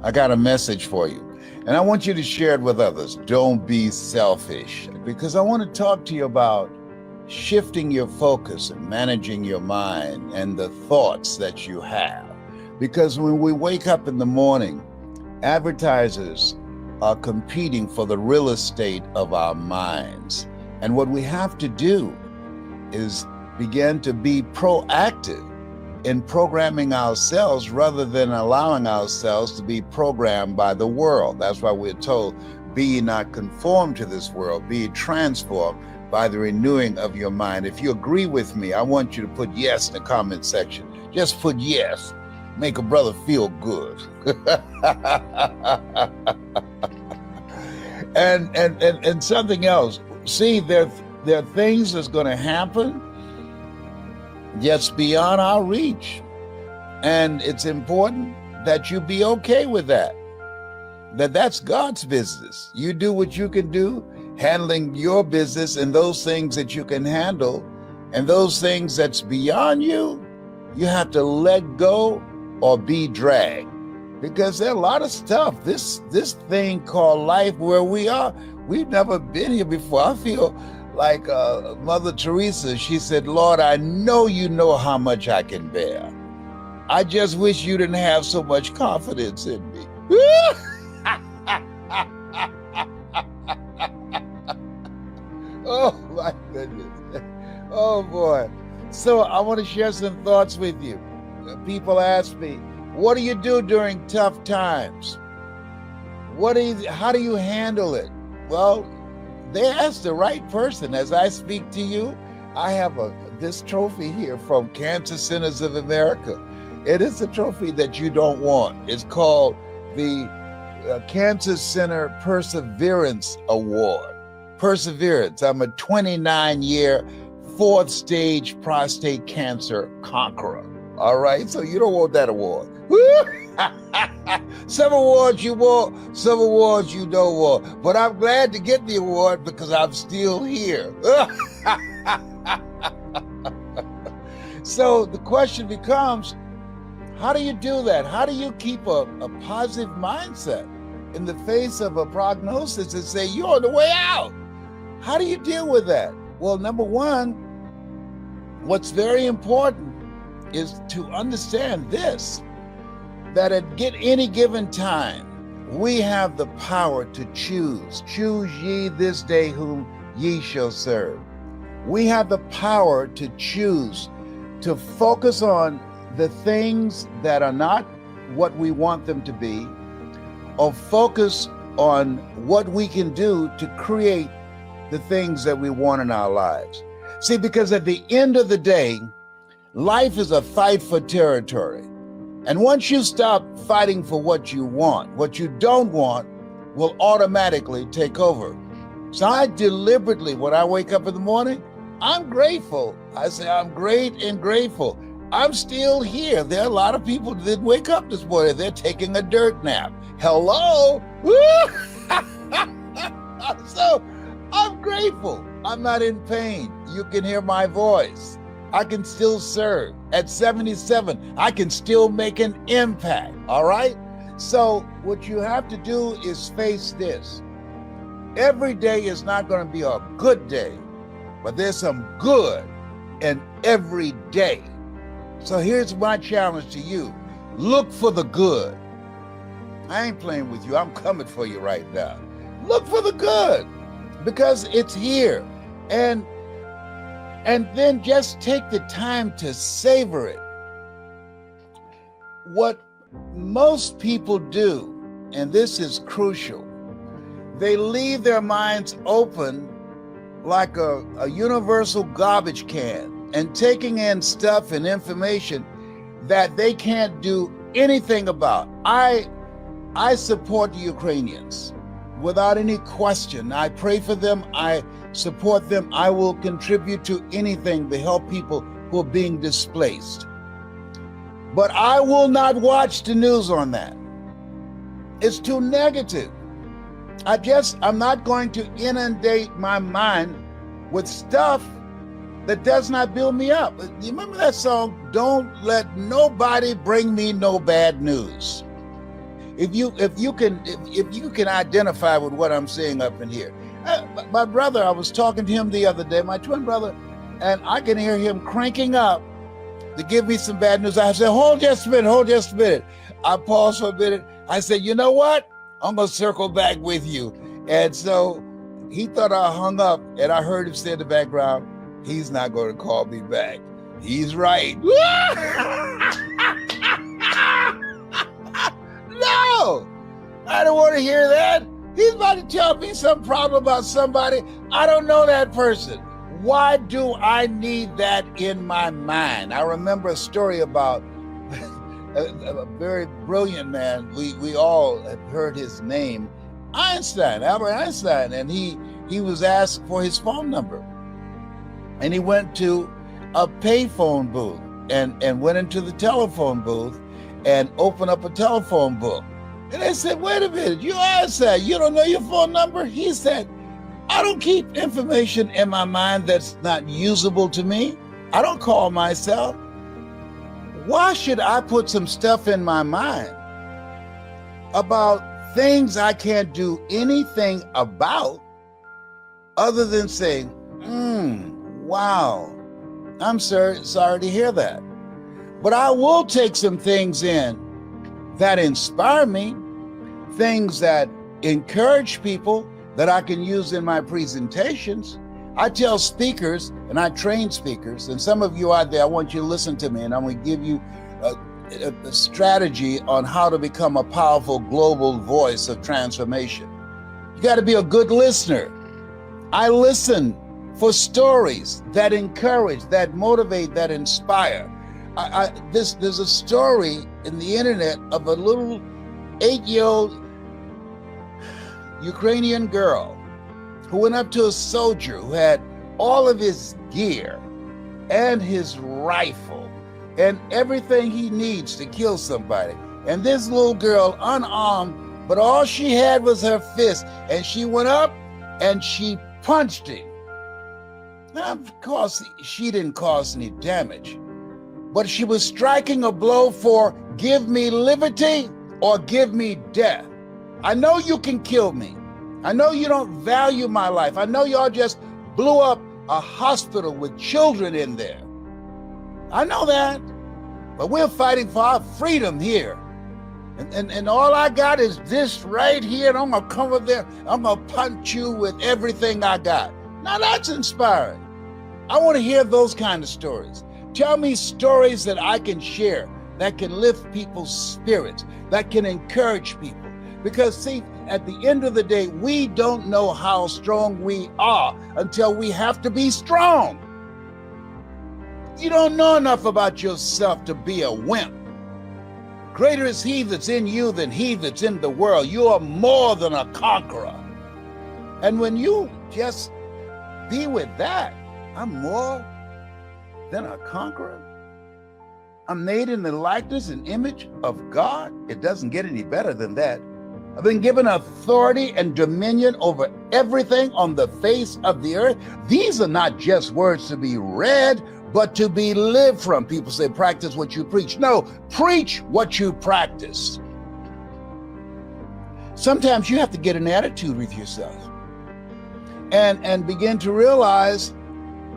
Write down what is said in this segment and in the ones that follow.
I got a message for you, and I want you to share it with others. Don't be selfish, because I want to talk to you about shifting your focus and managing your mind and the thoughts that you have. Because when we wake up in the morning, advertisers are competing for the real estate of our minds. And what we have to do is begin to be proactive in programming ourselves rather than allowing ourselves to be programmed by the world. That's why we're told, be ye not conformed to this world, be ye transformed by the renewing of your mind. If you agree with me, I want you to put yes in the comment section. Just put yes. Make a brother feel good. and something else. See, there are things that's going to happen just beyond our reach. And it's important that you be okay with that. That's God's business. You do what you can do, handling your business and those things that you can handle, and those things that's beyond you, you have to let go or be dragged. Because there's a lot of stuff, this thing called life where we are, we've never been here before. I feel like Mother Teresa, she said, Lord, I know you know how much I can bear. I just wish you didn't have so much confidence in me. Oh my goodness. Oh boy. So I want to share some thoughts with you. People ask me, what do you do during tough times? How do you handle it? Well, they asked the right person. As I speak to you, I have this trophy here from Cancer Centers of America. It is a trophy that you don't want. It's called the Cancer Center Perseverance Award. Perseverance. I'm a 29-year, 4th stage prostate cancer conqueror. All right, so you don't want that award. Some awards you want, some awards you don't want. But I'm glad to get the award because I'm still here. So the question becomes, how do you do that? How do you keep a positive mindset in the face of a prognosis and say, you're on the way out? How do you deal with that? Well, number one, what's very important is to understand this, that at any given time, we have the power to choose. Choose ye this day whom ye shall serve. We have the power to choose to focus on the things that are not what we want them to be, or focus on what we can do to create the things that we want in our lives. See, because at the end of the day, life is a fight for territory. And once you stop fighting for what you want, what you don't want will automatically take over. So I deliberately, when I wake up in the morning, I'm grateful. I say, I'm great and grateful. I'm still here. There are a lot of people that didn't wake up this morning. They're taking a dirt nap. Hello? So I'm grateful. I'm not in pain. You can hear my voice. I can still serve. At 77, I can still make an impact, all right? So what you have to do is face this. Every day is not going to be a good day, but there's some good in every day. So here's my challenge to you. Look for the good. I ain't playing with you. I'm coming for you right now. Look for the good because it's here. And then just take the time to savor it. What most people do, and this is crucial, they leave their minds open like a universal garbage can and taking in stuff and information that they can't do anything about. I support the Ukrainians without any question. I pray for them. I support them. I will contribute to anything to help people who are being displaced. But I will not watch the news on that. It's too negative. I'm not going to inundate my mind with stuff that does not build me up. You remember that song, Don't Let Nobody Bring Me No Bad News. if you can identify with what I'm saying up in here. My brother, I was talking to him the other day, my twin brother, and I can hear him cranking up to give me some bad news. I said, hold just a minute. I paused for a minute. I said, you know what? I'm going to circle back with you. And so he thought I hung up, and I heard him say in the background, he's not going to call me back. He's right. No, I don't want to hear that. He's about to tell me some problem about somebody. I don't know that person. Why do I need that in my mind? I remember a story about a very brilliant man. We all have heard his name, Albert Einstein, and he was asked for his phone number. And he went to a payphone booth and went into the telephone booth and opened up a telephone book. And they said, wait a minute, you Einstein, you don't know your phone number? He said, I don't keep information in my mind that's not usable to me. I don't call myself. Why should I put some stuff in my mind about things I can't do anything about other than saying, wow, I'm sorry to hear that. But I will take some things in that inspire me, things that encourage people that I can use in my presentations. I tell speakers and I train speakers, and some of you out there, I want you to listen to me, and I'm going to give you a strategy on how to become a powerful global voice of transformation. You got to be a good listener. I listen for stories that encourage, that motivate, that inspire. There's a story in the internet of a little 8-year-old Ukrainian girl who went up to a soldier who had all of his gear and his rifle and everything he needs to kill somebody. And this little girl, unarmed, but all she had was her fist, and she went up and she punched him. Now, of course, she didn't cause any damage, but she was striking a blow for give me liberty or give me death. I know you can kill me. I know you don't value my life. I know y'all just blew up a hospital with children in there. I know that, but we're fighting for our freedom here. And all I got is this right here, and I'm gonna come up there, I'm gonna punch you with everything I got. Now that's inspiring. I wanna hear those kind of stories. Tell me stories that I can share, that can lift people's spirits, that can encourage people. Because see, at the end of the day, we don't know how strong we are until we have to be strong. You don't know enough about yourself to be a wimp. Greater is he that's in you than he that's in the world. You are more than a conqueror. And when you just be with that, I'm more than a conqueror. I'm made in the likeness and image of God. It doesn't get any better than that. I've been given authority and dominion over everything on the face of the earth. These are not just words to be read, but to be lived from. People say, practice what you preach. No, preach what you practice. Sometimes you have to get an attitude with yourself and begin to realize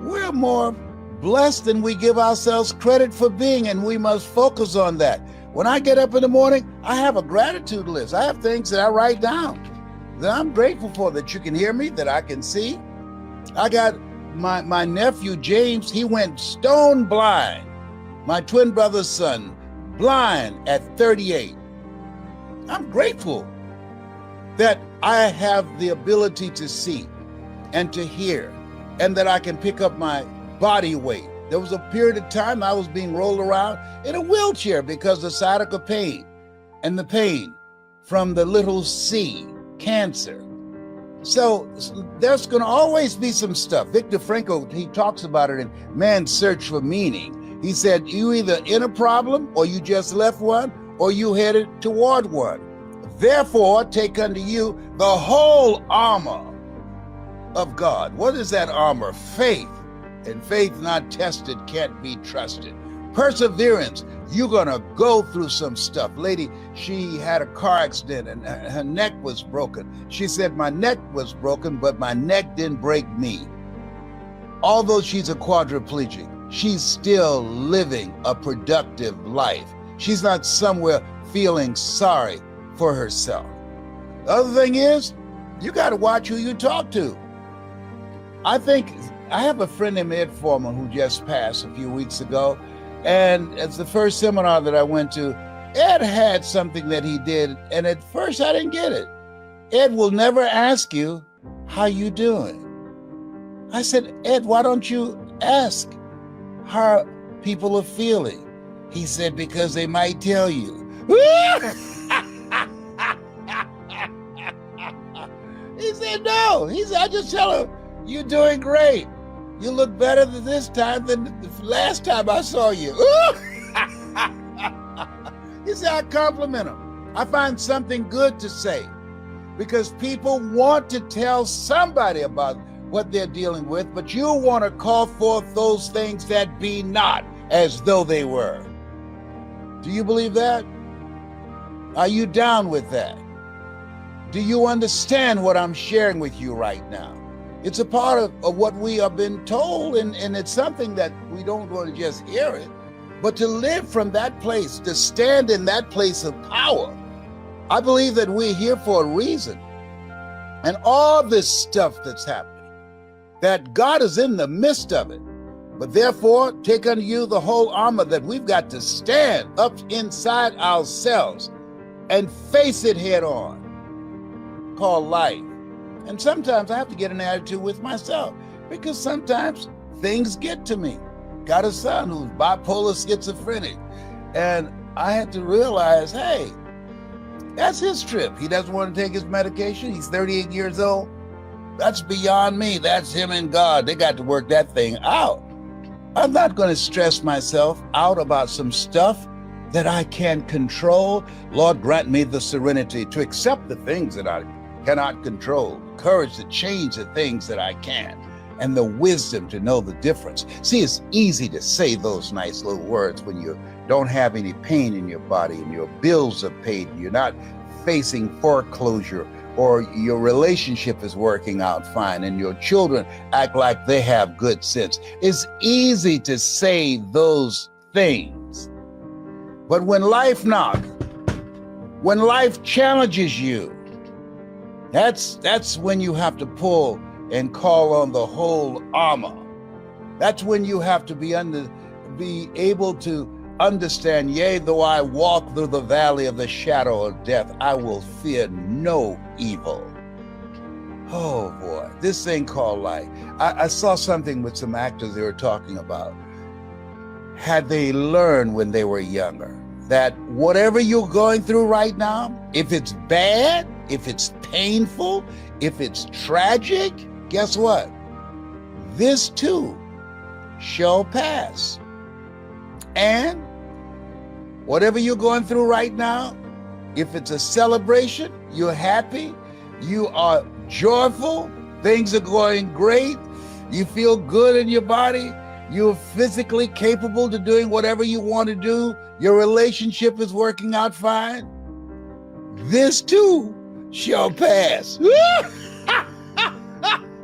we're more blessed than we give ourselves credit for being, and we must focus on that. When I get up in the morning, I have a gratitude list. I have things that I write down that I'm grateful for, that you can hear me, that I can see. I got my nephew, James, he went stone blind. My twin brother's son, blind at 38. I'm grateful that I have the ability to see and to hear, and that I can pick up my body weight. There was a period of time I was being rolled around in a wheelchair because of sciatica pain and the pain from the little C, cancer. So there's going to always be some stuff. Viktor Frankl, he talks about it in Man's Search for Meaning. He said, you either in a problem, or you just left one, or you headed toward one. Therefore, take unto you the whole armor of God. What is that armor? Faith. And faith not tested can't be trusted. Perseverance, You're gonna go through some stuff. Lady, she had a car accident and her neck was broken. She said, my neck was broken, but my neck didn't break me. Although she's a quadriplegic, she's still living a productive life. She's not somewhere feeling sorry for herself. The other thing is, you got to watch who you talk to. I have a friend named Ed Foreman who just passed a few weeks ago. And it's the first seminar that I went to. Ed had something that he did, and at first I didn't get it. Ed will never ask you, how you doing? I said, Ed, why don't you ask how people are feeling? He said, because they might tell you. He said, no. He said, I just tell him, you're doing great. You look better this time than the last time I saw you. He said, I compliment him. I find something good to say because people want to tell somebody about what they're dealing with, but you want to call forth those things that be not as though they were. Do you believe that? Are you down with that? Do you understand what I'm sharing with you right now? It's a part of what we have been told, and it's something that we don't want to just hear it, but to live from that place, to stand in that place of power. I believe that we're here for a reason. And all this stuff that's happening, that God is in the midst of it. But therefore, take unto you the whole armor that we've got to stand up inside ourselves and face it head on, called life. And sometimes I have to get an attitude with myself because sometimes things get to me. Got a son who's bipolar schizophrenic. And I had to realize, hey, that's his trip. He doesn't want to take his medication. He's 38 years old. That's beyond me. That's him and God. They got to work that thing out. I'm not going to stress myself out about some stuff that I can't control. Lord, grant me the serenity to accept the things that I cannot control, courage to change the things that I can, and the wisdom to know the difference. See, it's easy to say those nice little words when you don't have any pain in your body and your bills are paid and you're not facing foreclosure, or your relationship is working out fine and your children act like they have good sense. It's easy to say those things. But when life knocks, when life challenges you, that's when you have to pull and call on the whole armor. That's when you have to be able to understand, yea, though I walk through the valley of the shadow of death, I will fear no evil. Oh boy, this thing called life. I saw something with some actors they were talking about. Had they learned when they were younger that whatever you're going through right now, if it's bad, if it's painful, if it's tragic, guess what? This too shall pass. And whatever you're going through right now, if it's a celebration, you're happy, you are joyful, things are going great, you feel good in your body, you're physically capable to doing whatever you want to do, your relationship is working out fine, this too shall pass.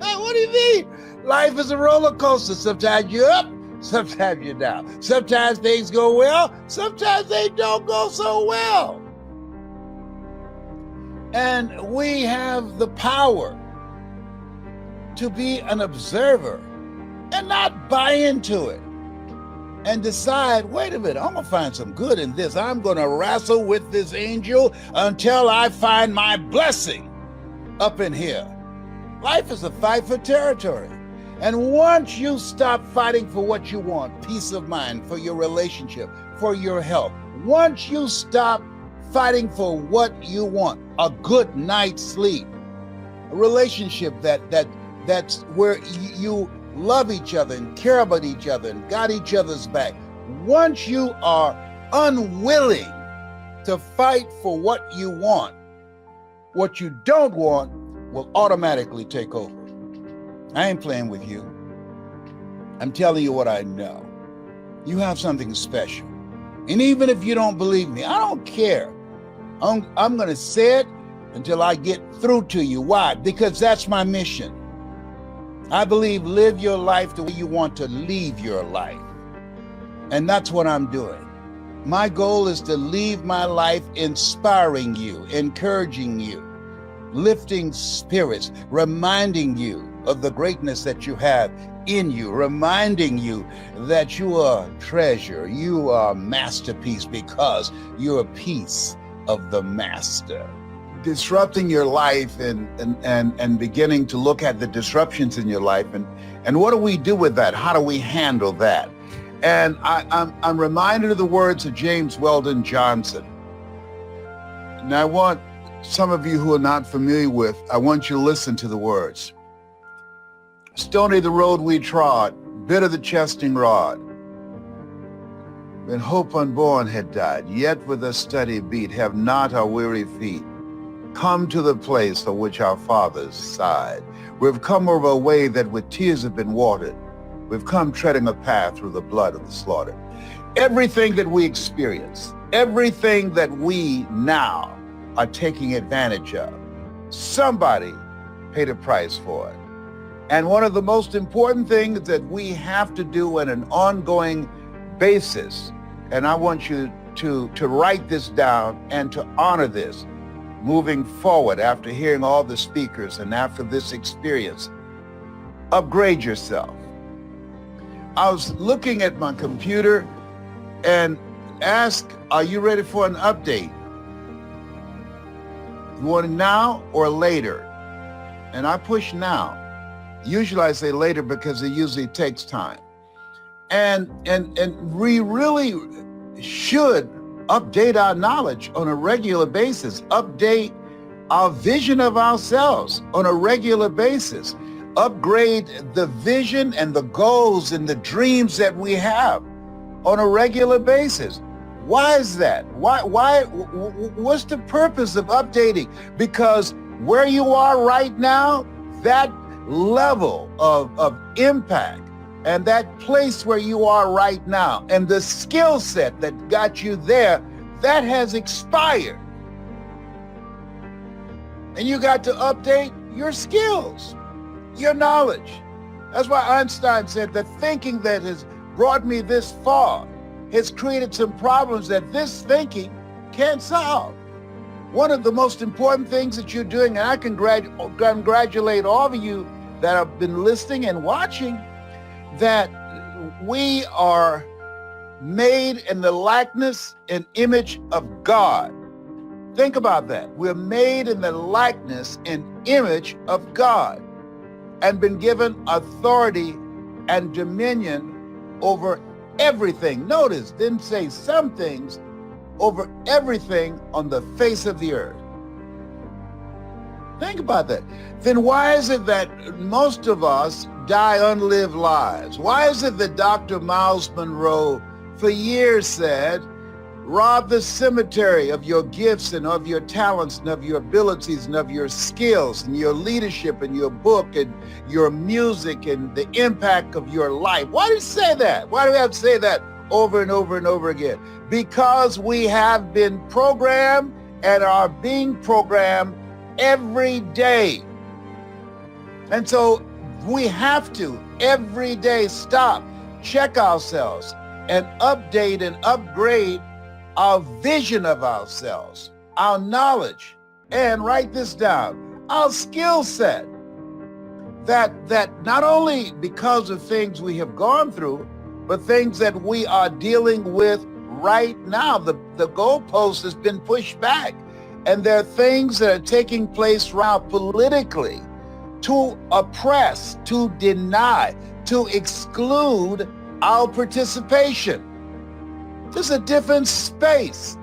What do you mean? Life is a roller coaster. Sometimes you're up, sometimes you're down. Sometimes things go well, sometimes they don't go so well. And we have the power to be an observer and not buy into it and decide, wait a minute, I'm gonna find some good in this. I'm gonna wrestle with this angel until I find my blessing up in here. Life is a fight for territory. And once you stop fighting for what you want, peace of mind, for your relationship, for your health, once you stop fighting for what you want, a good night's sleep, a relationship that's where you love each other and care about each other and got each other's back. Once you are unwilling to fight for what you want, what you don't want will automatically take over. I ain't playing with you. I'm telling you what I know. You have something special. And even if you don't believe me, I don't care. I'm going to say it until I get through to you. Why? Because that's my mission. I believe live your life the way you want to leave your life. And that's what I'm doing. My goal is to leave my life inspiring you, encouraging you, lifting spirits, reminding you of the greatness that you have in you, reminding you that you are a treasure, you are a masterpiece because you're a piece of the master. Disrupting your life and beginning to look at the disruptions in your life and what do we do with that? How do we handle that? And I'm reminded of the words of James Weldon Johnson. And I want some of you who are not familiar with, I want you to listen to the words. Stony the road we trod, bitter the chastening rod. When hope unborn had died, yet with a steady beat have not our weary feet come to the place for which our fathers sighed. We've come over a way that with tears have been watered. We've come treading a path through the blood of the slaughter. Everything that we experience, everything that we now are taking advantage of, somebody paid a price for it. And one of the most important things that we have to do on an ongoing basis, and I want you to write this down and to honor this moving forward after hearing all the speakers and after this experience, upgrade yourself. I was looking at my computer and asked, are you ready for an update? You want it now or later? And I push now. Usually I say later because it usually takes time. And we really should update our knowledge on a regular basis, update our vision of ourselves on a regular basis, upgrade the vision and the goals and the dreams that we have on a regular basis. Why is that? What's the purpose of updating? Because where you are right now, that level of impact and that place where you are right now and the skill set that got you there, that has expired. And you got to update your skills, your knowledge. That's why Einstein said the thinking that has brought me this far has created some problems that this thinking can't solve. One of the most important things that you're doing, and I congratulate all of you that have been listening and watching, that we are made in the likeness and image of God. Think about that. We're made in the likeness and image of God and been given authority and dominion over everything. Notice, didn't say some things, over everything on the face of the earth. Think about that. Then why is it that most of us die unlived lives? Why is it that Dr. Miles Monroe for years said, rob the cemetery of your gifts and of your talents and of your abilities and of your skills and your leadership and your book and your music and the impact of your life? Why do you say that? Why do we have to say that over and over and over again? Because we have been programmed and are being programmed every day. And so we have to every day stop, check ourselves, and update and upgrade our vision of ourselves, our knowledge, and write this down, our skill set. That not only because of things we have gone through, but things that we are dealing with right now. The goalpost has been pushed back. And there are things that are taking place around politically to oppress, to deny, to exclude our participation. This is a different space.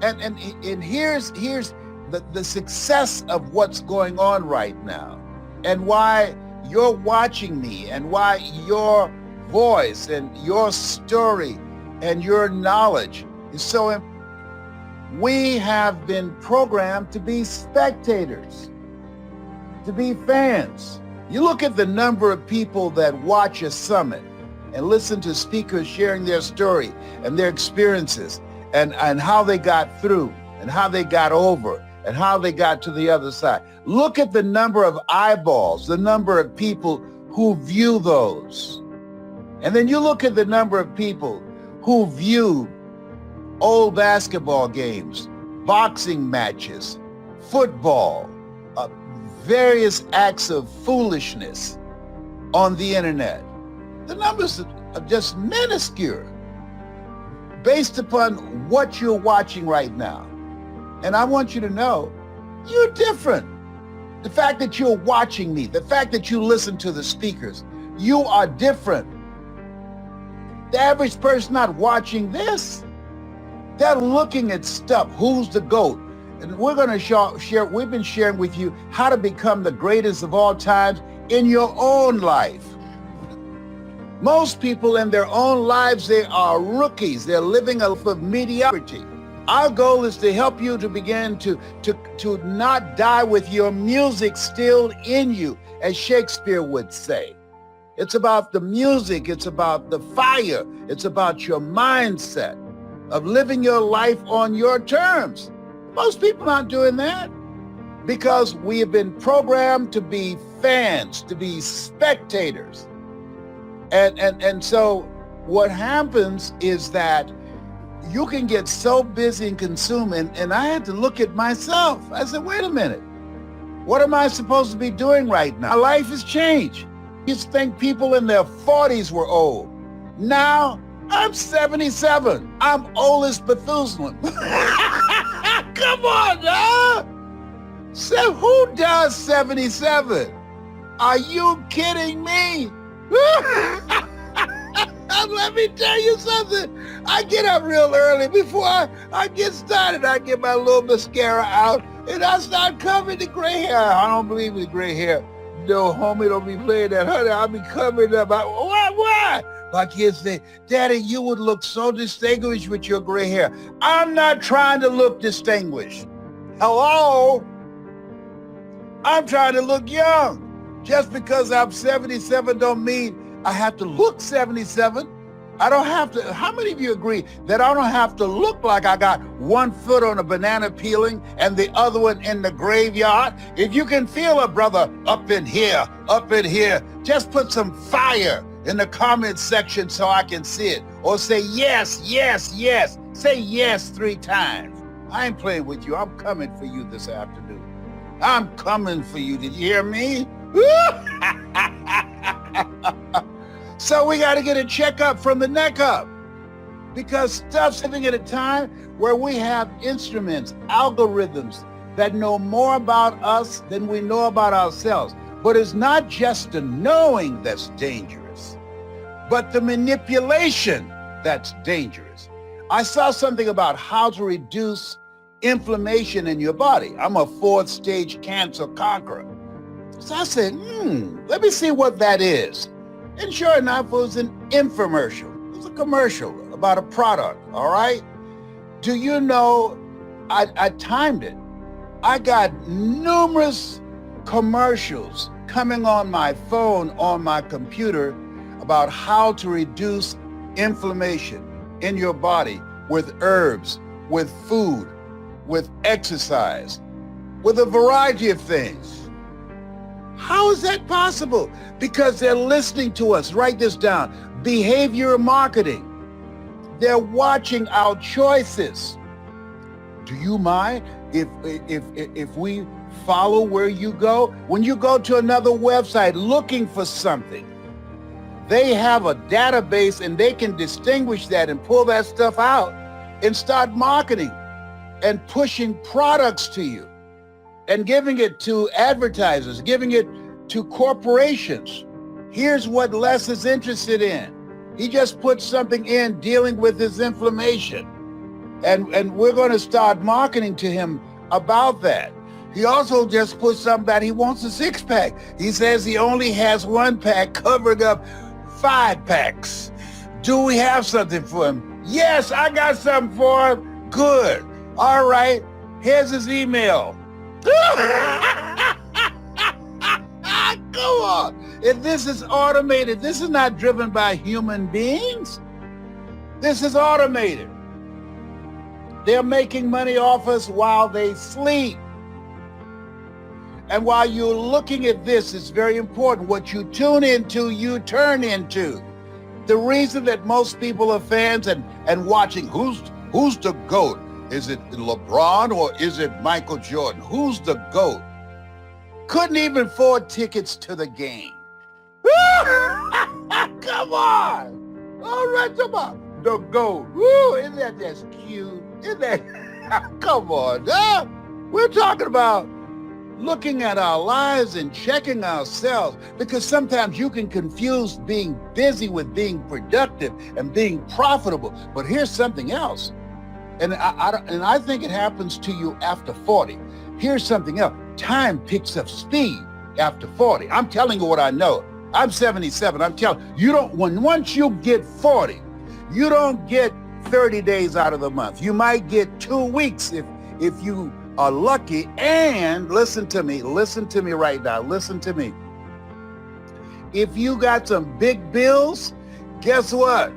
And here's the success of what's going on right now and why you're watching me and why your voice and your story and your knowledge is so important. We have been programmed to be spectators, to be fans. You look at the number of people that watch a summit and listen to speakers sharing their story and their experiences and how they got through and how they got over and how they got to the other side. Look at the number of eyeballs, the number of people who view those. And then you look at the number of people who view old basketball games, boxing matches, football, various acts of foolishness on the internet. The numbers are just minuscule based upon what you're watching right now. And I want you to know, you're different. The fact that you're watching me, the fact that you listen to the speakers, you are different. The average person not watching this, they're looking at stuff. Who's the GOAT? And we're going to share, we've been sharing with you how to become the greatest of all times in your own life. Most people in their own lives, they are rookies. They're living a life of mediocrity. Our goal is to help you to begin to not die with your music still in you, as Shakespeare would say. It's about the music. It's about the fire. It's about your mindset of living your life on your terms. Most people aren't doing that because we have been programmed to be fans, to be spectators. And so what happens is that you can get so busy and consumed. And I had to look at myself. I said, wait a minute. What am I supposed to be doing right now? My life has changed. You used to think people in their 40s were old. Now I'm 77. I'm old as Methuselah. Come on, now. So who does 77? Are you kidding me? Let me tell you something. I get up real early. Before I get started, I get my little mascara out and I start covering the gray hair. I don't believe in the gray hair. No, homie, don't be playing that. Honey, I'll be covering up. Why? My kids say, Daddy, you would look so distinguished with your gray hair. I'm not trying to look distinguished. Hello? I'm trying to look young. Just because I'm 77 don't mean I have to look 77. I don't have to. How many of you agree that I don't have to look like I got one foot on a banana peeling and the other one in the graveyard? If you can feel a brother up in here, just put some fire in the comment section so I can see it. Or say yes, yes, yes. Say yes 3 times. I ain't playing with you. I'm coming for you this afternoon. I'm coming for you. Did you hear me? So we got to get a checkup from the neck up, because stuff's living at a time where we have instruments, algorithms that know more about us than we know about ourselves. But it's not just the knowing that's dangerous, but the manipulation that's dangerous. I saw something about how to reduce inflammation in your body. I'm a 4th stage cancer conqueror. So I said, let me see what that is. And sure enough, it was an infomercial. It was a commercial about a product, all right? Do you know, I timed it. I got numerous commercials coming on my phone, on my computer, about how to reduce inflammation in your body with herbs, with food, with exercise, with a variety of things. How is that possible? Because they're listening to us. Write this down. Behavior marketing. They're watching our choices. Do you mind if we follow where you go? When you go to another website looking for something, they have a database and they can distinguish that and pull that stuff out and start marketing and pushing products to you and giving it to advertisers, giving it to corporations. Here's what Les is interested in. He just put something in dealing with his inflammation. And we're going to start marketing to him about that. He also just put something that he wants a 6-pack. He says he only has 1 pack covering up 5 packs. Do we have something for him? Yes, I got something for him. Good. All right. Here's his email. Come on. If this is automated, this is not driven by human beings. This is automated. They're making money off us while they sleep. And while you're looking at this, it's very important. What you tune into, you turn into. The reason that most people are fans and watching, who's the GOAT? Is it LeBron or is it Michael Jordan? Who's the GOAT? Couldn't even afford tickets to the game. Come on. All right, come on. The GOAT. Woo, isn't that just cute? Isn't that? Come on. We're talking about looking at our lives and checking ourselves, because sometimes you can confuse being busy with being productive and being profitable. But here's something else. And I think it happens to you after 40. Here's something else. Time picks up speed after 40. I'm telling you what I know. I'm 77. I'm telling you, once you get 40, you don't get 30 days out of the month. You might get 2 weeks if you are lucky. And listen to me right now. Listen to me. If you got some big bills, guess what?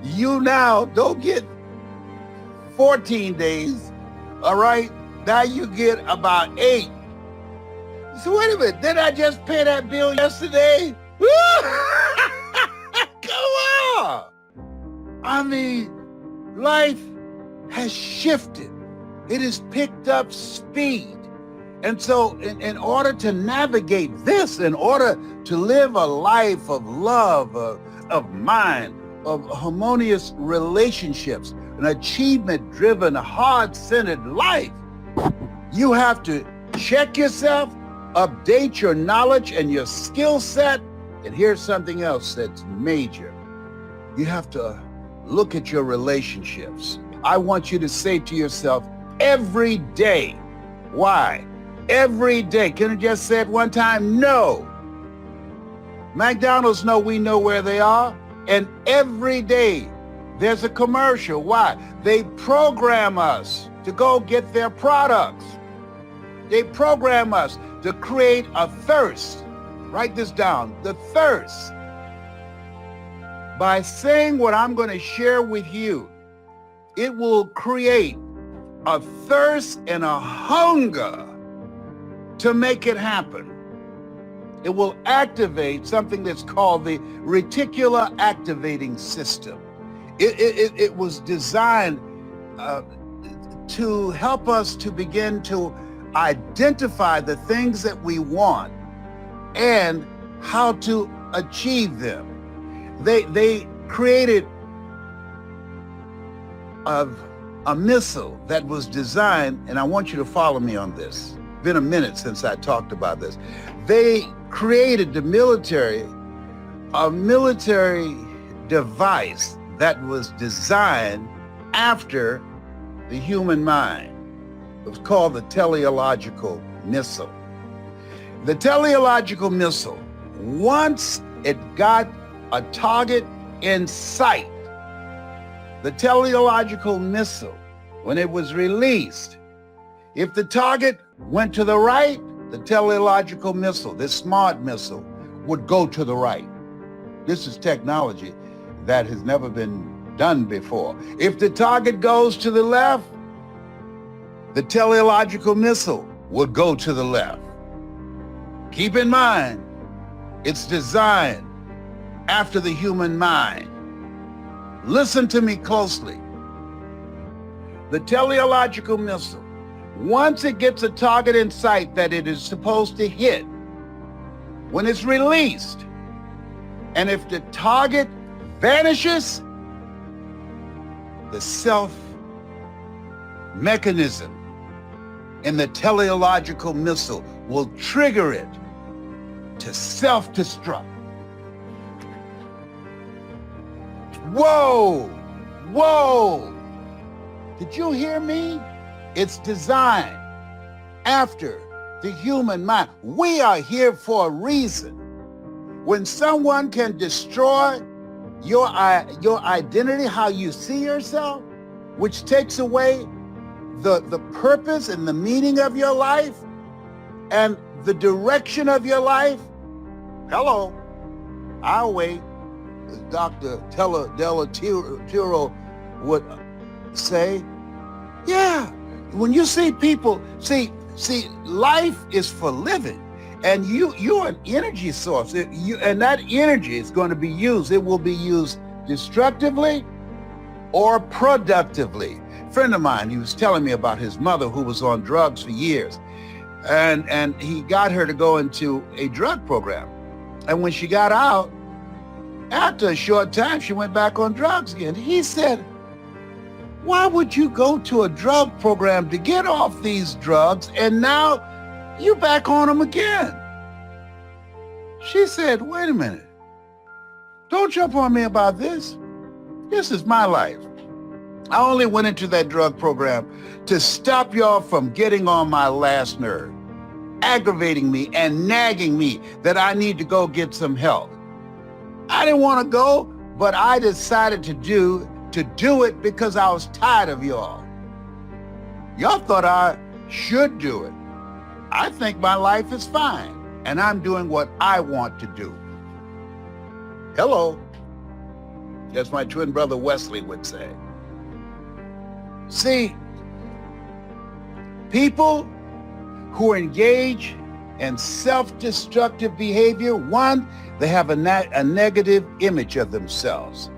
You now don't get 14 days, all right? Now you get about 8. So wait a minute, did I just pay that bill yesterday? Come on! I mean, life has shifted. It has picked up speed. And so in order to navigate this, in order to live a life of love, of mind, of harmonious relationships, an achievement-driven, heart-centered life, you have to check yourself, update your knowledge and your skill set. And here's something else that's major. You have to look at your relationships. I want you to say to yourself every day, why? Every day. Can you just say it one time? No. McDonald's we know where they are. And every day there's a commercial. Why? They program us to go get their products. They program us to create a thirst. Write this down, the thirst. By saying what I'm going to share with you, it will create a thirst and a hunger to make it happen. It will activate something that's called the reticular activating system. It was designed to help us to begin to identify the things that we want and how to achieve them. They created a missile that was designed, and I want you to follow me on this. It's been a minute since I talked about this. They created a military device that was designed after the human mind. It was called the teleological missile. The teleological missile, once it got a target in sight, the teleological missile, when it was released, if the target went to the right, the teleological missile, this smart missile, would go to the right. This is technology that has never been done before. If the target goes to the left, the teleological missile would go to the left. Keep in mind, it's designed after the human mind. Listen to me closely. The teleological missile, once it gets a target in sight that it is supposed to hit, when it's released, and if the target vanishes, the self mechanism in the teleological missile will trigger it to self-destruct. Whoa, whoa. Did you hear me? It's designed after the human mind. We are here for a reason. When someone can destroy your identity, how you see yourself, which takes away the purpose and the meaning of your life and the direction of your life, Hello. I'll wait. As Dr. Della Tiro would say, yeah, when you see people, see, life is for living, and you're an energy source, and that energy is going to be used. It will be used destructively or productively. A friend of mine, he was telling me about his mother who was on drugs for years, and he got her to go into a drug program. And when she got out, after a short time, she went back on drugs again. He said, why would you go to a drug program to get off these drugs and now you back on them again? She said, wait a minute. Don't jump on me about this. This is my life. I only went into that drug program to stop y'all from getting on my last nerve, aggravating me and nagging me that I need to go get some help. I didn't want to go, but I decided to do it because I was tired of y'all. Y'all thought I should do it. I think my life is fine, and I'm doing what I want to do. Hello. As my twin brother Wesley would say. See, people who engage in self-destructive behavior, one, they have a negative image of themselves.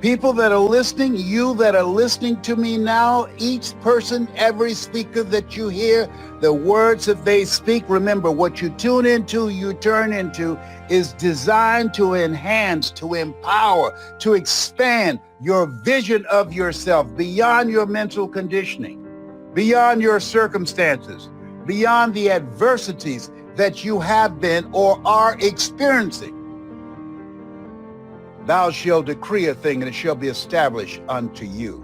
People that are listening, you that are listening to me now, each person, every speaker that you hear, the words that they speak, remember, what you tune into, you turn into, is designed to enhance, to empower, to expand your vision of yourself beyond your mental conditioning, beyond your circumstances, beyond the adversities that you have been or are experiencing. Thou shalt decree a thing and it shall be established unto you.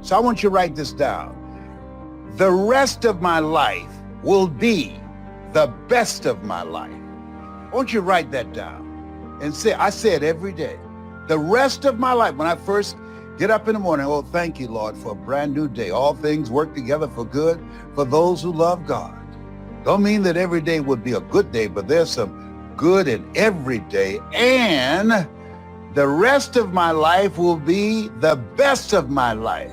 So I want you to write this down. The rest of my life will be the best of my life. I want you to write that down and say, I say it every day. The rest of my life, when I first get up in the morning, oh, thank you, Lord, for a brand new day. All things work together for good for those who love God. Don't mean that every day would be a good day, but there's some good in every day. And the rest of my life will be the best of my life.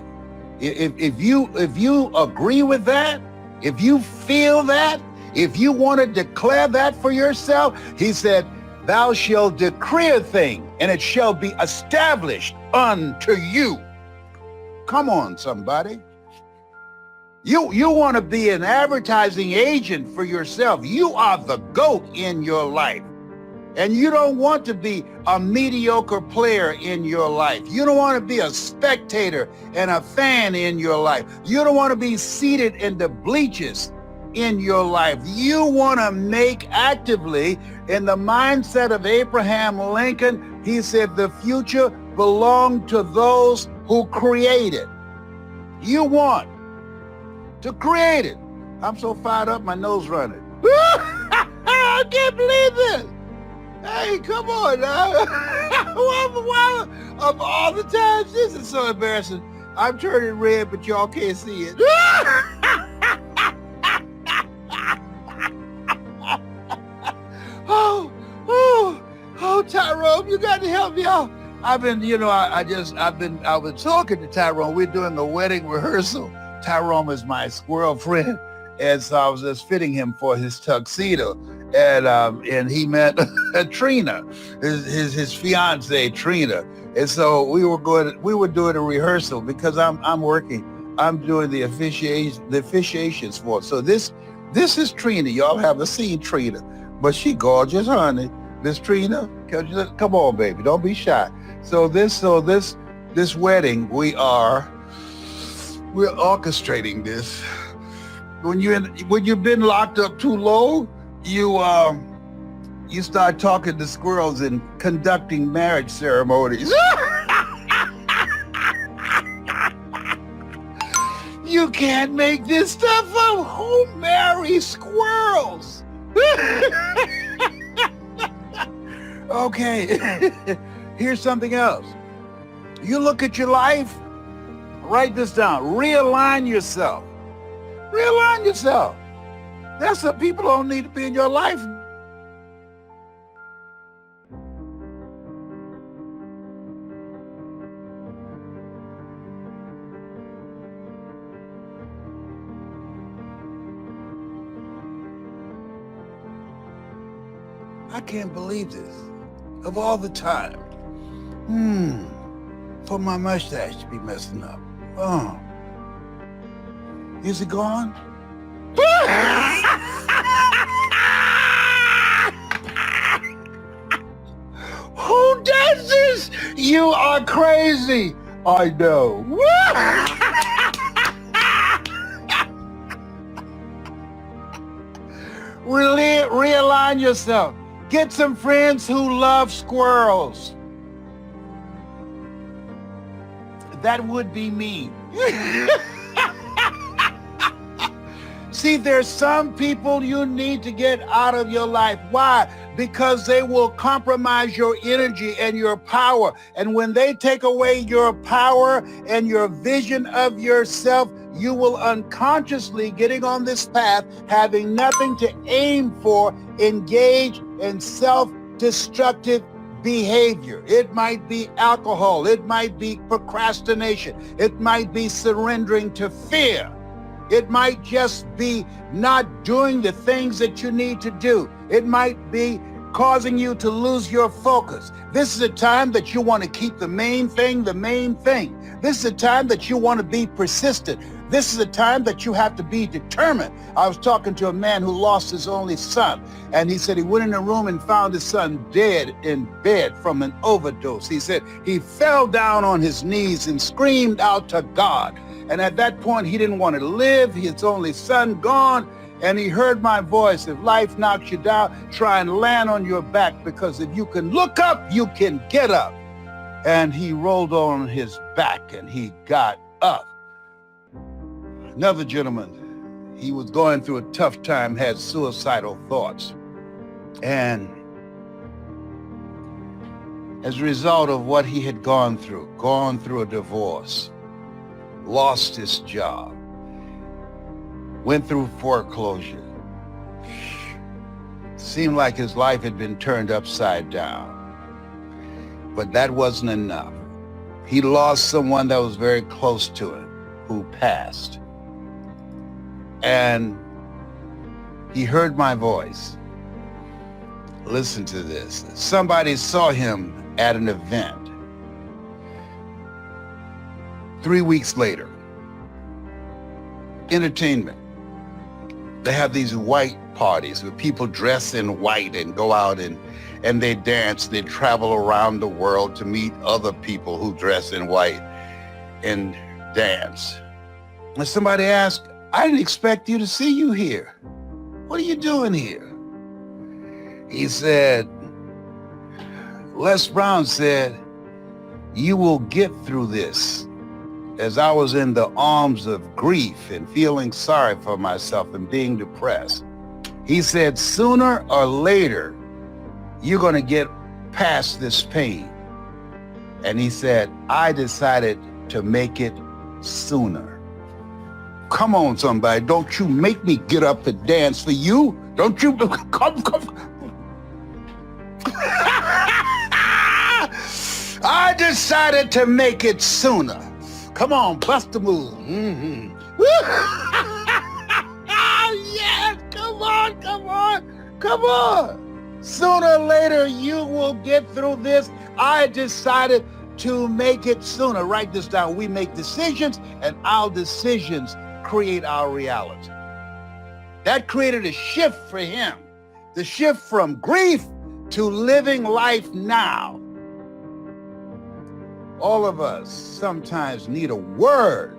If you agree with that, if you feel that, if you want to declare that for yourself, he said, thou shalt decree a thing and it shall be established unto you. Come on, somebody. You want to be an advertising agent for yourself. You are the GOAT in your life. And you don't want to be a mediocre player in your life. You don't want to be a spectator and a fan in your life. You don't want to be seated in the bleachers in your life. You want to make actively, in the mindset of Abraham Lincoln, he said the future belonged to those who create it. You want to create it. I'm so fired up, my nose running. I can't believe this. Hey, come on now. Of all the times, this is so embarrassing. I'm turning red, but y'all can't see it. Oh, Tyrone, you got to help me out. I've been, I was talking to Tyrone. We're doing a wedding rehearsal. Tyrone is my squirrel friend. And so I was just fitting him for his tuxedo. And he met Trina, his fiance Trina. And so we were doing a rehearsal because I'm working. I'm doing the officiations for it. So this is Trina. Y'all haven't seen Trina, but she gorgeous, honey. This Trina, come on, baby, don't be shy. So this wedding, we're orchestrating this. When you've been locked up too long, you start talking to squirrels and conducting marriage ceremonies. You can't make this stuff up. Who marries squirrels? Okay, here's something else. You look at your life, write this down, realign yourself. Realign yourself. That's what people don't need to be in your life. I can't believe this. Of all the time. For my mustache to be messing up. Oh. Is it gone? Who does this? You are crazy. I know. Realign yourself. Get some friends who love squirrels. That would be me. See, there's some people you need to get out of your life. Why? Because they will compromise your energy and your power. And when they take away your power and your vision of yourself, you will unconsciously, getting on this path, having nothing to aim for, engage in self-destructive behavior. It might be alcohol. It might be procrastination. It might be surrendering to fear. It might just be not doing the things that you need to do. It might be causing you to lose your focus. This is a time that you want to keep the main thing the main thing. This is a time that you want to be persistent. This is a time that you have to be determined. I was talking to a man who lost his only son, and he said he went in a room and found his son dead in bed from an overdose. He said he fell down on his knees and screamed out to God. And at that point, he didn't want to live. His only son gone. And he heard my voice. If life knocks you down, try and land on your back, because if you can look up, you can get up. And he rolled on his back and he got up. Another gentleman, he was going through a tough time, had suicidal thoughts. And as a result of what he had gone through a divorce, lost his job, went through foreclosure. Seemed like his life had been turned upside down. But that wasn't enough. He lost someone that was very close to him who passed. And he heard my voice. Listen to this. Somebody saw him at an event. 3 weeks later, entertainment. They have these white parties where people dress in white and go out and they dance. They travel around the world to meet other people who dress in white and dance. And somebody asked, I didn't expect you to see you here. What are you doing here? He said, Les Brown said, you will get through this. As I was in the arms of grief and feeling sorry for myself and being depressed, he said, sooner or later, you're going to get past this pain. And he said, I decided to make it sooner. Come on, somebody. Don't you make me get up and dance for you. Don't you come. I decided to make it sooner. Come on, bust the move. Mm-hmm. Yes, come on. Sooner or later, you will get through this. I decided to make it sooner. Write this down. We make decisions, and our decisions create our reality. That created a shift for him. The shift from grief to living life now. All of us sometimes need a word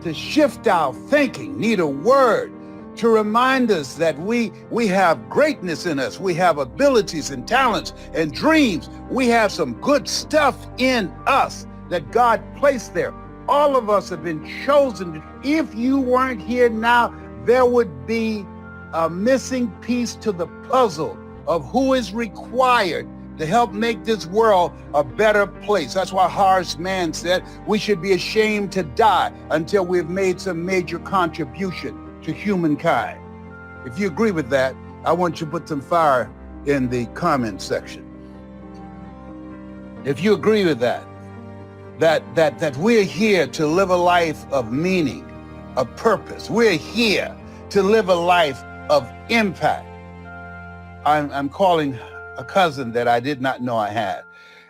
to shift our thinking, need a word to remind us that we have greatness in us. We have abilities and talents and dreams. We have some good stuff in us that God placed there. All of us have been chosen. If you weren't here now, there would be a missing piece to the puzzle of who is required to help make this world a better place. That's why Horace Mann said we should be ashamed to die until we've made some major contribution to humankind. If you agree with that, I want you to put some fire in the comment section. If you agree with that we're here to live a life of meaning, of purpose. We're here to live a life of impact. I'm calling a cousin that I did not know I had,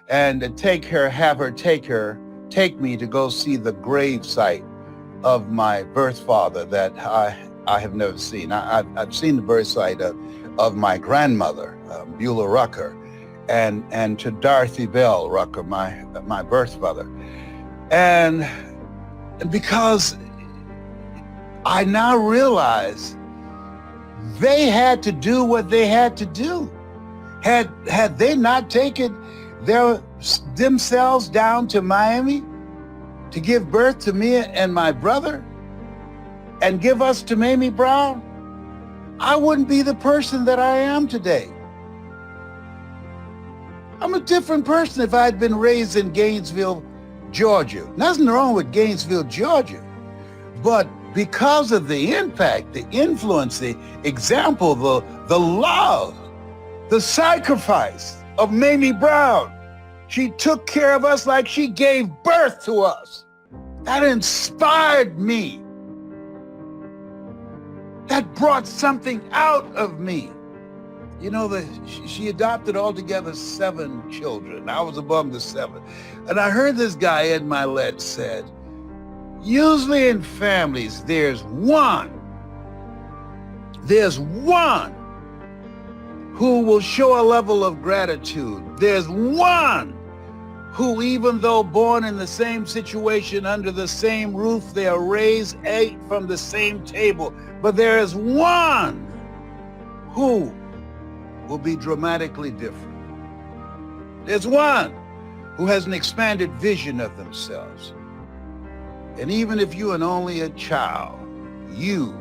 and to have her take me to go see the grave site of my birth father that I have never seen. I've seen the birth site of my grandmother, Beulah Rucker, and to Dorothy Bell Rucker, my birth mother. And because I now realize they had to do what they had to do. Had they not taken themselves down to Miami to give birth to me and my brother and give us to Mamie Brown, I wouldn't be the person that I am today. I'm a different person if I had been raised in Gainesville, Georgia. Nothing wrong with Gainesville, Georgia. But because of the impact, the influence, the example, the love, the sacrifice of Mamie Brown, she took care of us like she gave birth to us. That inspired me. That brought something out of me. You know, she adopted altogether 7 children. I was among the 7. And I heard this guy, Ed Milet, said, usually in families, there's one who will show a level of gratitude. There's one who, even though born in the same situation, under the same roof, they are raised, ate from the same table. But there is one who will be dramatically different. There's one who has an expanded vision of themselves. And even if you are only a child, you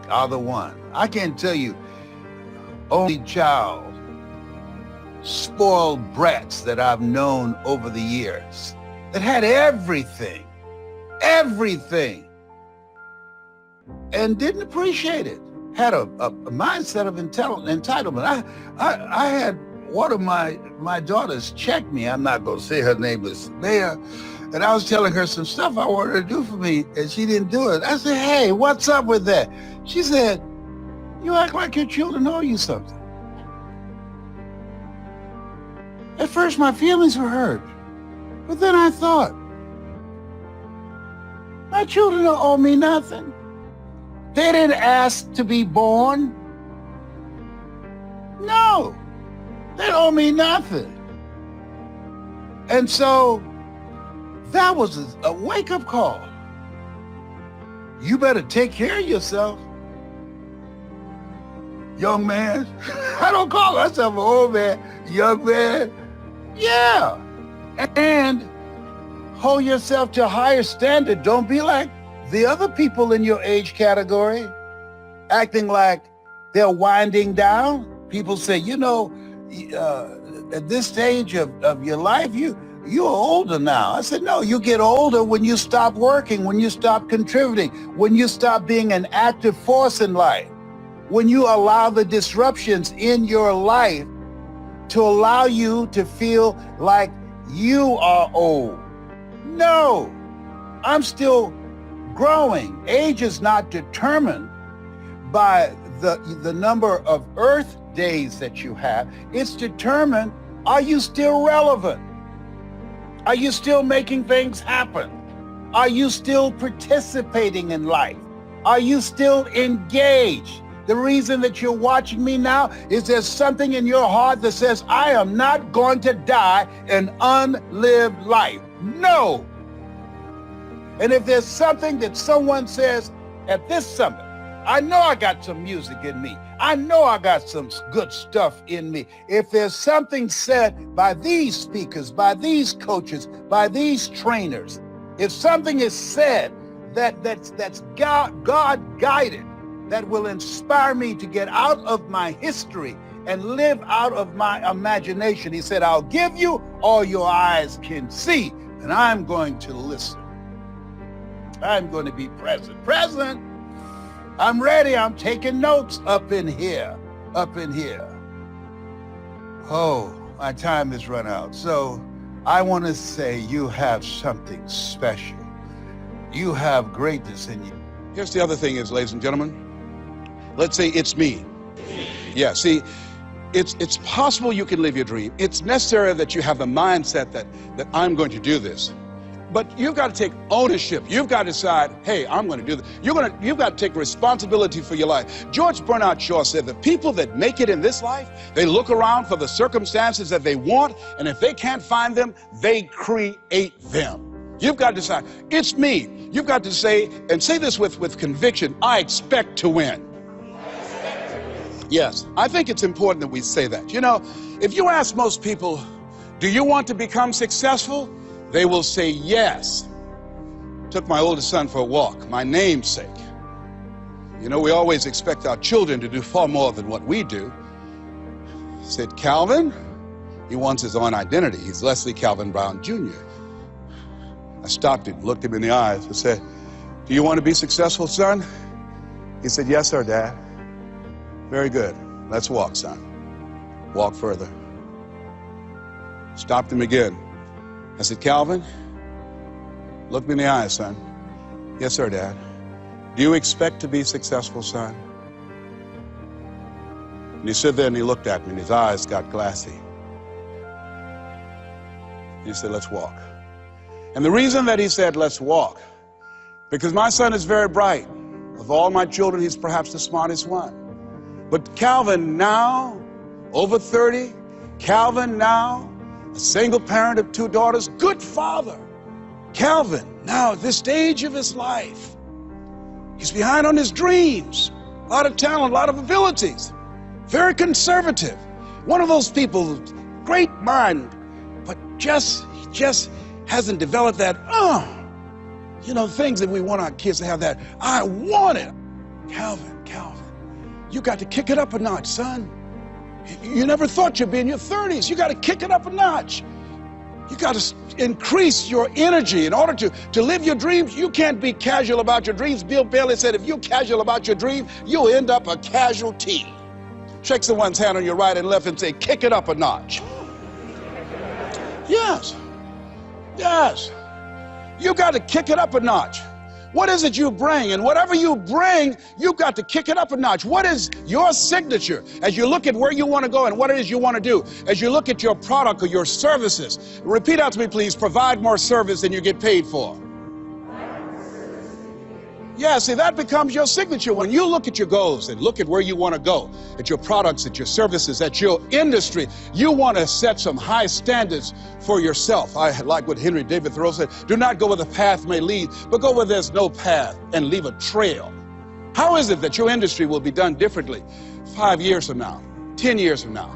are the one. I can't tell you, only child, spoiled brats that I've known over the years that had everything, and didn't appreciate it. Had a mindset of entitlement. I had one of my daughters check me. I'm not going to say her name is Leah. And I was telling her some stuff I wanted her to do for me, and she didn't do it. I said, hey, what's up with that? She said, you act like your children owe you something. At first, my feelings were hurt. But then I thought, my children don't owe me nothing. They didn't ask to be born. No, they owe me nothing. And so that was a wake-up call. You better take care of yourself, young man. I don't call myself an old man, young man. Yeah. And hold yourself to a higher standard. Don't be like the other people in your age category, acting like they're winding down. People say, you know, at this stage of your life, you're older now. I said, no, you get older when you stop working, when you stop contributing, when you stop being an active force in life, when you allow the disruptions in your life to allow you to feel like you are old. No, I'm still growing. Age is not determined by the number of Earth days that you have. It's determined, are you still relevant? Are you still making things happen? Are you still participating in life? Are you still engaged? The reason that you're watching me now is there's something in your heart that says, I am not going to die an unlived life. No. And if there's something that someone says at this summit, I know I got some music in me. I know I got some good stuff in me. If there's something said by these speakers, by these coaches, by these trainers, if something is said that's God guided, that will inspire me to get out of my history and live out of my imagination. He said, I'll give you all your eyes can see, and I'm going to listen. I'm going to be present. Present. I'm ready. I'm taking notes up in here. Oh, my time has run out. So I want to say you have something special. You have greatness in you. Here's the other thing is, ladies and gentlemen, let's say it's me. Yeah, see, It's possible you can live your dream. It's necessary that you have the mindset that I'm going to do this. But you've got to take ownership. You've got to decide, hey, I'm going to do this. You've got to take responsibility for your life. George Bernard Shaw said the people that make it in this life, they look around for the circumstances that they want, and if they can't find them, they create them. You've got to decide, it's me. You've got to say, and say this with conviction, I expect to win. Yes, I think it's important that we say that. You know, if you ask most people, do you want to become successful? They will say yes. Took my oldest son for a walk, my namesake. You know, we always expect our children to do far more than what we do. He said, Calvin, he wants his own identity. He's Leslie Calvin Brown Jr. I stopped him, looked him in the eyes and said, do you want to be successful, son? He said, yes, sir, Dad. Very good. Let's walk, son. Walk further. Stopped him again. I said, Calvin, look me in the eyes, son. Yes, sir, Dad. Do you expect to be successful, son? And he stood there and he looked at me and his eyes got glassy. He said, let's walk. And the reason that he said, let's walk, because my son is very bright. Of all my children, he's perhaps the smartest one. But Calvin now, over 30, Calvin now, a single parent of 2 daughters, good father. Calvin, now at this stage of his life, he's behind on his dreams. A lot of talent, a lot of abilities. Very conservative. One of those people, great mind, but he just hasn't developed that, you know, things that we want our kids to have that, I want it. Calvin, you got to kick it up a notch, son. You never thought you'd be in your 30s. You got to kick it up a notch. You got to increase your energy in order to live your dreams. You can't be casual about your dreams. Bill Bailey said, if you're casual about your dream, you'll end up a casualty. Shake someone's hand on your right and left and say, kick it up a notch. Yes. You got to kick it up a notch. What is it you bring? And whatever you bring, you've got to kick it up a notch. What is your signature as you look at where you want to go and what it is you want to do? As you look at your product or your services, repeat out to me, please, provide more service than you get paid for. Yeah, see, that becomes your signature. When you look at your goals and look at where you want to go, at your products, at your services, at your industry, you want to set some high standards for yourself. I like what Henry David Thoreau said, do not go where the path may lead, but go where there's no path and leave a trail. How is it that your industry will be done differently 5 years from now, 10 years from now?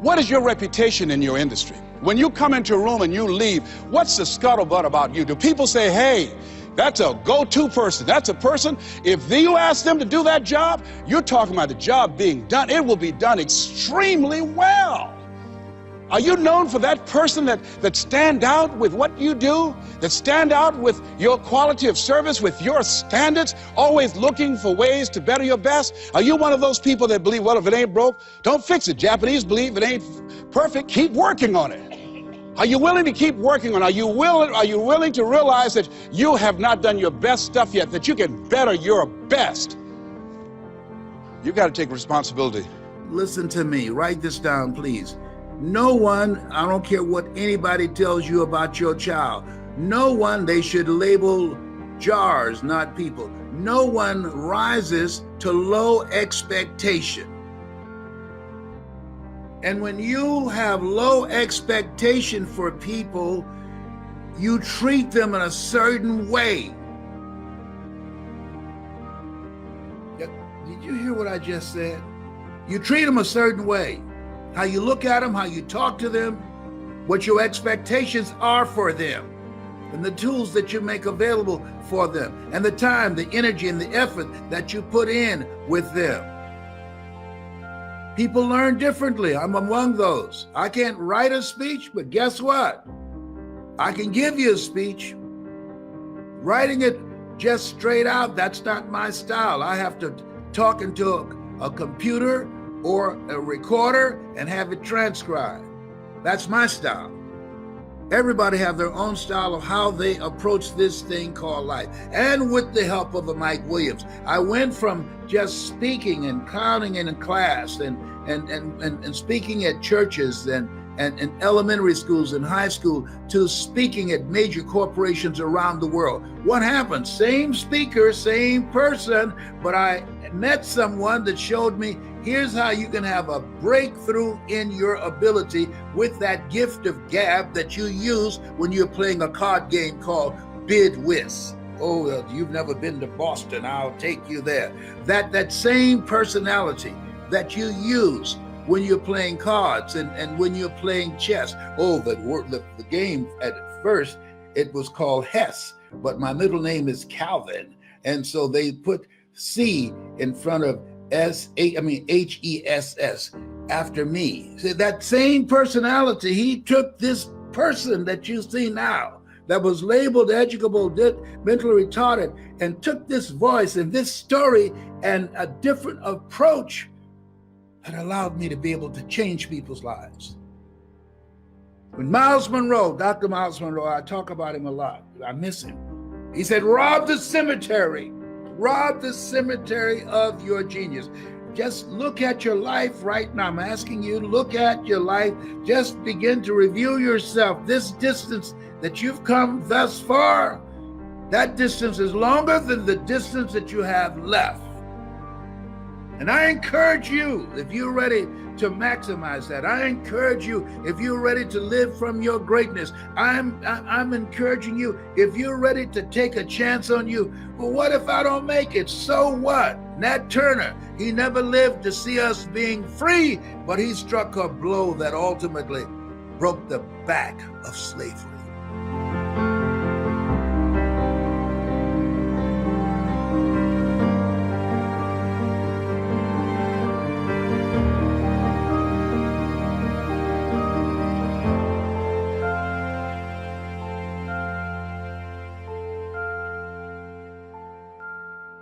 What is your reputation in your industry? When you come into a room and you leave, what's the scuttlebutt about you? Do people say, hey, that's a go-to person. That's a person, if you ask them to do that job, you're talking about the job being done. It will be done extremely well. Are you known for that person that stand out with what you do, that stand out with your quality of service, with your standards, always looking for ways to better your best? Are you one of those people that believe, well, if it ain't broke, don't fix it? Japanese believe if it ain't perfect, keep working on it. Are you willing to keep working on it? Are you willing to realize that you have not done your best stuff yet, that you can better your best? You've got to take responsibility. Listen to me. Write this down, please. No one, I don't care what anybody tells you about your child, no one, they should label jars, not people. No one rises to low expectation. And when you have low expectation for people, you treat them in a certain way. Did you hear what I just said? You treat them a certain way. How you look at them, how you talk to them, what your expectations are for them, and the tools that you make available for them, and the time, the energy, and the effort that you put in with them. People learn differently. I'm among those. I can't write a speech, but guess what? I can give you a speech. Writing it just straight out, that's not my style. I have to talk into a computer or a recorder and have it transcribed. That's my style. Everybody have their own style of how they approach this thing called life. And with the help of a Mike Williams, I went from just speaking and clowning in a class and speaking at churches and elementary schools and high school to speaking at major corporations around the world. What happened? Same speaker, same person, but I met someone that showed me here's how you can have a breakthrough in your ability with that gift of gab that you use when you're playing a card game called Bid Whist. Oh, you've never been to Boston, I'll take you there. That same personality that you use when you're playing cards and when you're playing chess. Oh, the game at first, it was called Hess, but my middle name is Calvin. And so they put C in front of H-E-S-S after me. See, that same personality, he took this person that you see now that was labeled educable, mentally retarded, and took this voice and this story and a different approach that allowed me to be able to change people's lives. When Miles Monroe, Dr. Miles Monroe, I talk about him a lot. I miss him. He said, rob the cemetery of your genius. Just look at your life right now. I'm asking you to look at your life. Just begin to review yourself. This distance that you've come thus far, that distance is longer than the distance that you have left. And I encourage you, if you're ready to maximize that, I encourage you, if you're ready to live from your greatness, I'm encouraging you, if you're ready to take a chance on you. Well, what if I don't make it? So what? Nat Turner, he never lived to see us being free, but he struck a blow that ultimately broke the back of slavery.